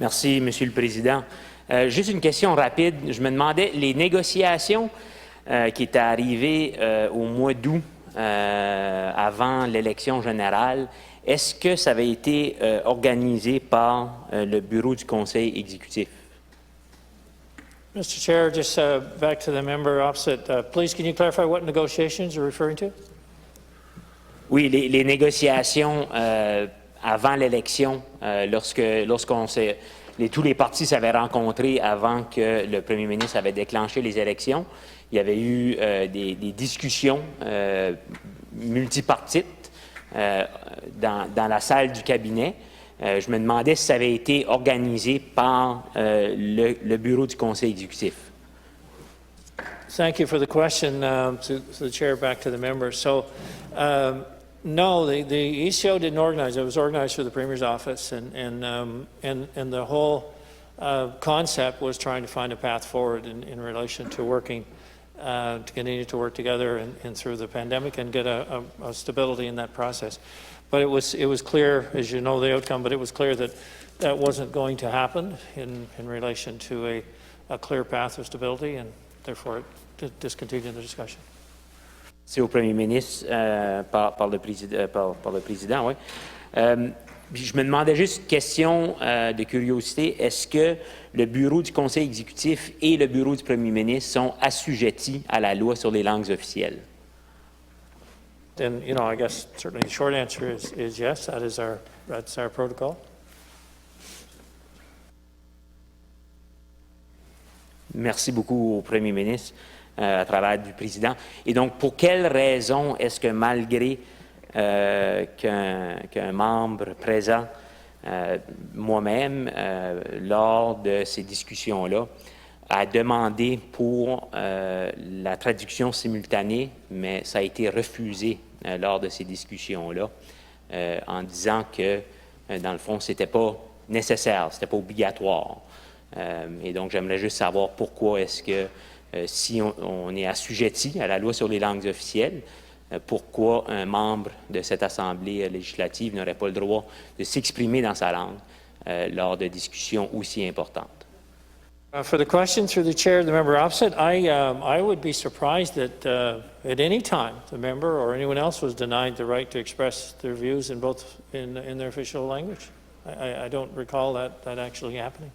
Merci, Monsieur le Président. Juste une question rapide. Je me demandais, les négociations qui étaient arrivées au mois d'août avant l'élection générale, est-ce que ça avait été organisé par le bureau du Conseil exécutif? Mr. Chair, just back to the member opposite. Please, can you clarify what negotiations you're referring to? Oui, les négociations avant l'élection, tous les partis s'avaient rencontrés avant que le premier ministre avait déclenché les élections. Il y avait eu des discussions multipartites dans la salle du cabinet. Je me demandais si ça avait été organisé par le bureau du Conseil exécutif. Thank you for the question, to the chair, back to the member. So, no, the ECO didn't organize it. It was organized through the Premier's office, and the whole concept was trying to find a path forward in relation to working, to continue to work together and through the pandemic and get a stability in that process. But it was clear, as you know, the outcome, but it was clear that that wasn't going to happen in relation to a clear path of stability, and therefore it discontinued the discussion. C'est au premier ministre par le président, oui. Je me demandais juste une question de curiosité. Est-ce que le bureau du Conseil exécutif et le bureau du premier ministre sont assujettis à la loi sur les langues officielles? And, I guess certainly the short answer is yes, that's our protocol. Merci beaucoup au premier ministre à travers du président. Et donc, pour quelle raison est-ce que malgré qu'un membre présent, moi-même, lors de ces discussions-là, a demandé pour la traduction simultanée, mais ça a été refusé lors de ces discussions-là, en disant que, dans le fond, c'était pas nécessaire, c'était pas obligatoire. Et donc, j'aimerais juste savoir pourquoi est-ce que, si on est assujetti à la loi sur les langues officielles, pourquoi un membre de cette Assemblée législative n'aurait pas le droit de s'exprimer dans sa langue lors de discussions aussi importantes. For the question through the chair, the member opposite, I would be surprised that at any time the member or anyone else was denied the right to express their views in their official language. I don't recall that actually happening.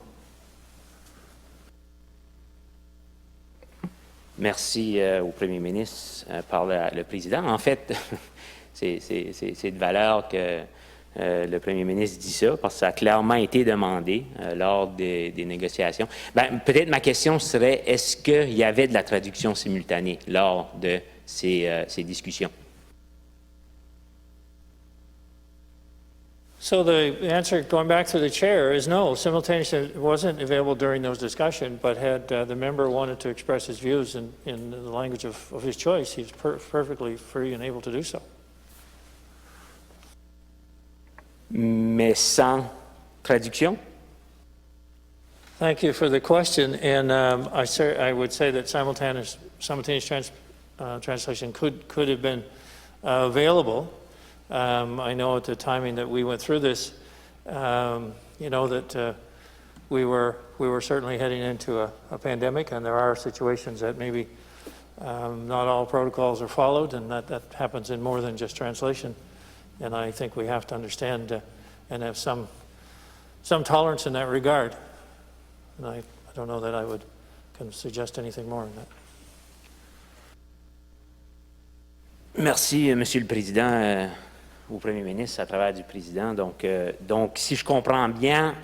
Merci au premier ministre par le président. En fait, c'est de valeur que le premier ministre dit ça, parce que ça a clairement été demandé lors des négociations. Peut-être ma question serait, est-ce qu'il y avait de la traduction simultanée lors de ces discussions? So the answer, going back to the chair, is no. Simultaneous wasn't available during those discussions, but had the member wanted to express his views in the language of his choice, he's perfectly free and able to do so. Mais sans traduction? Thank you for the question, and I would say that simultaneous translation could have been available. I know at the timing that we went through this, that we were certainly heading into a pandemic, and there are situations that maybe not all protocols are followed, and that happens in more than just translation. And I think we have to understand and have some tolerance in that regard. And I don't know that I can suggest anything more than that. Merci, Monsieur le Président. Au premier ministre à travers du président. Donc, si je comprends bien,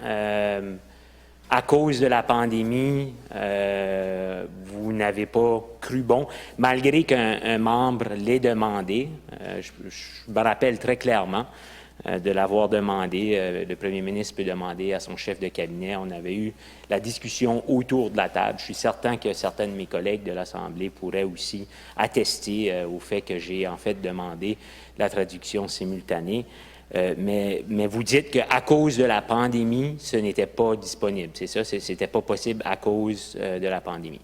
à cause de la pandémie, vous n'avez pas cru bon, malgré qu'un membre l'ait demandé. Je me rappelle très clairement de l'avoir demandé. Le premier ministre peut demander à son chef de cabinet. On avait eu la discussion autour de la table. Je suis certain que certains de mes collègues de l'Assemblée pourraient aussi attester au fait que j'ai en fait demandé la traduction simultanée. Mais vous dites qu'à cause de la pandémie, ce n'était pas disponible. C'est ça? C'était pas possible à cause de la pandémie.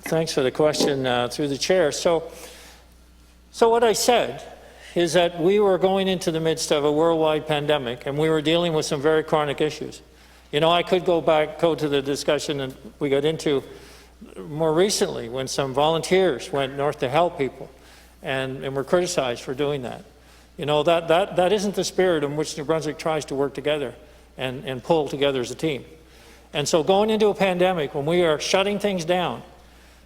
Thanks for the question through the chair. So So what I said is that we were going into the midst of a worldwide pandemic, and we were dealing with some very chronic issues. You know, I could go to the discussion that we got into more recently when some volunteers went north to help people and were criticized for doing that. You know, that isn't the spirit in which New Brunswick tries to work together and pull together as a team. And so going into a pandemic, when we are shutting things down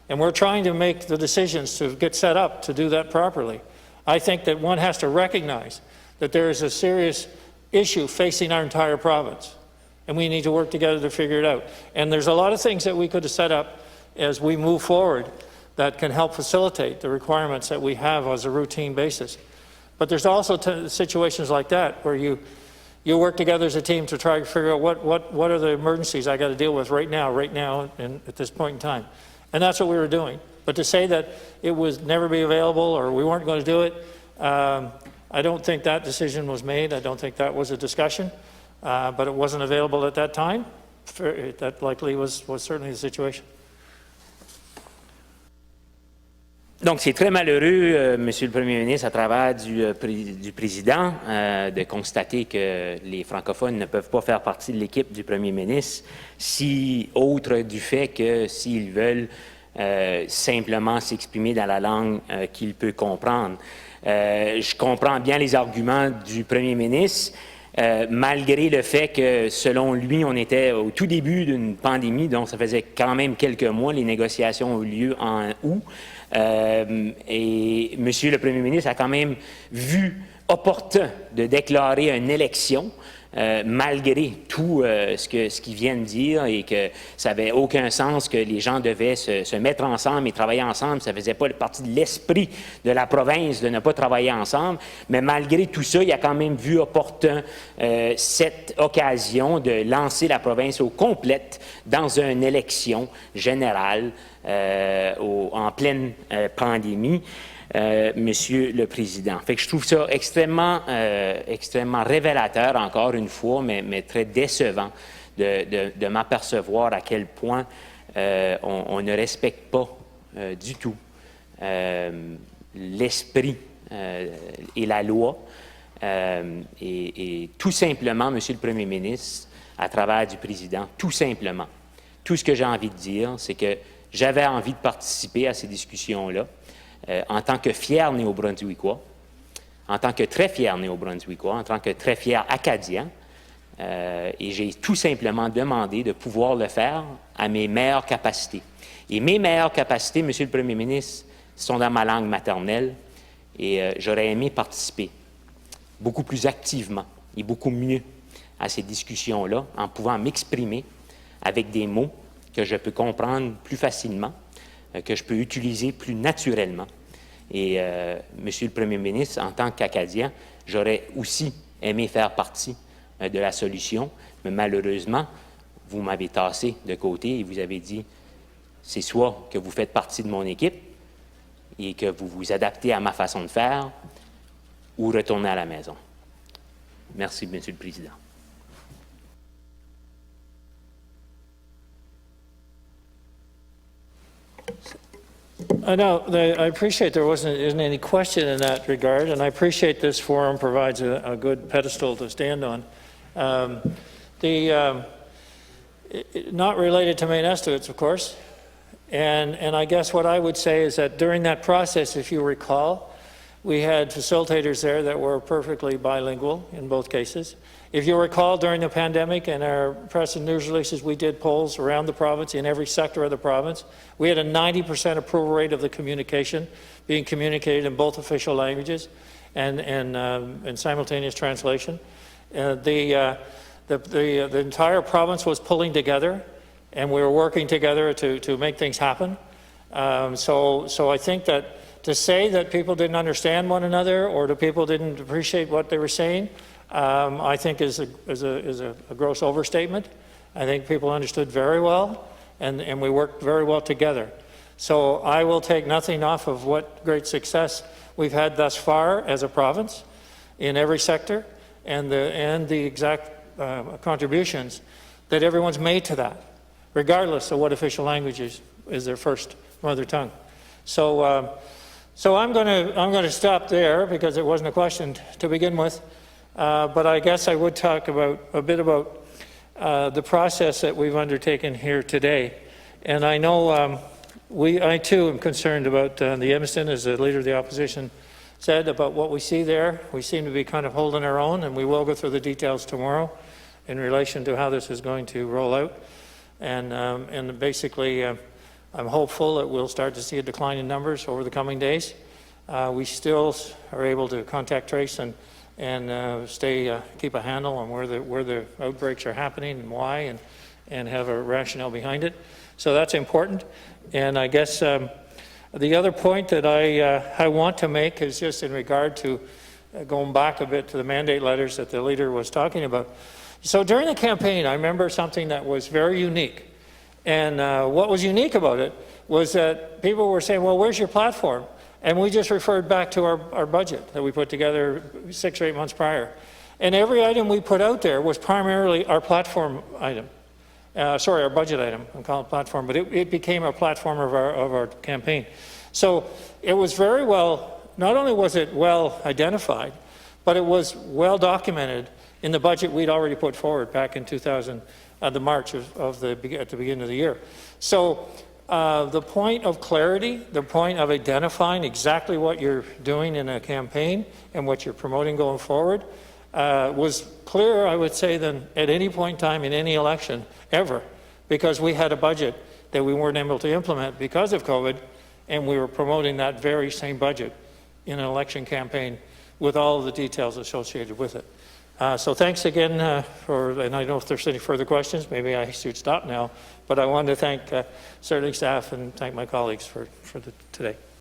and we're trying to make the decisions to get set up to do that properly, I think that one has to recognize that there is a serious issue facing our entire province, and we need to work together to figure it out. And there's a lot of things that we could have set up as we move forward that can help facilitate the requirements that we have as a routine basis. But there's also situations like that where you work together as a team to try to figure out what are the emergencies I got to deal with right now, and at this point in time. And that's what we were doing. But to say that it would never be available or we weren't going to do it, I don't think that decision was made. I don't think that was a discussion. But it wasn't available at that time. That likely was certainly the situation. Donc, c'est très malheureux, Monsieur le Premier ministre, à travers du Président, de constater que les francophones ne peuvent pas faire partie de l'équipe du Premier ministre, si autre du fait que s'ils veulent simplement s'exprimer dans la langue qu'il peut comprendre. Je comprends bien les arguments du Premier ministre, malgré le fait que, selon lui, on était au tout début d'une pandémie, donc ça faisait quand même quelques mois, les négociations ont eu lieu en août. Et Monsieur le Premier ministre a quand même vu opportun de déclarer une élection, malgré tout ce qu'il vient de dire, et que ça n'avait aucun sens que les gens devaient se mettre ensemble et travailler ensemble. Ça ne faisait pas partie de l'esprit de la province de ne pas travailler ensemble. Mais malgré tout ça, il a quand même vu opportun cette occasion de lancer la province au complète dans une élection générale en pleine pandémie. Monsieur le Président. Fait que je trouve ça extrêmement révélateur, encore une fois, mais très décevant de m'apercevoir à quel point on ne respecte pas du tout l'esprit et la loi. Et tout simplement, Monsieur le Premier ministre, à travers du Président, tout simplement, tout ce que j'ai envie de dire, c'est que j'avais envie de participer à ces discussions-là. En tant que fier néo-brunswickois, en tant que très fier néo-brunswickois, en tant que très fier acadien, et j'ai tout simplement demandé de pouvoir le faire à mes meilleures capacités. Et mes meilleures capacités, Monsieur le Premier ministre, sont dans ma langue maternelle, et j'aurais aimé participer beaucoup plus activement et beaucoup mieux à ces discussions-là, en pouvant m'exprimer avec des mots que je peux comprendre plus facilement, que je peux utiliser plus naturellement. Et Monsieur le Premier ministre, en tant qu'Acadien, j'aurais aussi aimé faire partie de la solution, mais malheureusement, vous m'avez tassé de côté et vous avez dit, c'est soit que vous faites partie de mon équipe et que vous vous adaptez à ma façon de faire, ou retournez à la maison. Merci, Monsieur le Président. I appreciate there isn't any question in that regard, and I appreciate this forum provides a good pedestal to stand on. Not related to main estimates, of course, and I guess what I would say is that during that process, if you recall, we had facilitators there that were perfectly bilingual in both cases. If you recall, during the pandemic and our press and news releases, we did polls around the province, in every sector of the province. We had a 90% approval rate of the communication being communicated in both official languages and simultaneous translation. The entire province was pulling together, and we were working together to make things happen. So I think that to say that people didn't understand one another or that people didn't appreciate what they were saying, I think is a gross overstatement. I think people understood very well, and we worked very well together. So I will take nothing off of what great success we've had thus far as a province in every sector, and the exact contributions that everyone's made to that, regardless of what official language is their first mother tongue. So So I'm going to stop there because it wasn't a question to begin with. But I guess I would talk a bit about the process that we've undertaken here today. And I know I too am concerned about the Edmundston, as the Leader of the Opposition said, about what we see there. We seem to be kind of holding our own, and we will go through the details tomorrow in relation to how this is going to roll out. And basically, I'm hopeful that we'll start to see a decline in numbers over the coming days. We still are able to contact trace and keep a handle on where the outbreaks are happening and why, and have a rationale behind it. So that's important. And I guess the other point that I want to make is just in regard to going back a bit to the mandate letters that the leader was talking about. So during the campaign, I remember something that was very unique. And what was unique about it was that people were saying, well, where's your platform? And we just referred back to our budget that we put together 6 or 8 months prior. And every item we put out there was primarily our platform item. Sorry, our budget item. I call it platform, but it became a platform of our campaign. So it was very well, not only was it well identified, but it was well documented in the budget we'd already put forward back in the March at the beginning of the year. So the point of clarity, the point of identifying exactly what you're doing in a campaign and what you're promoting going forward was clearer, I would say, than at any point in time in any election ever, because we had a budget that we weren't able to implement because of COVID, and we were promoting that very same budget in an election campaign with all of the details associated with it. So thanks again and I don't know if there's any further questions, maybe I should stop now, but I wanted to thank certainly staff and thank my colleagues for today.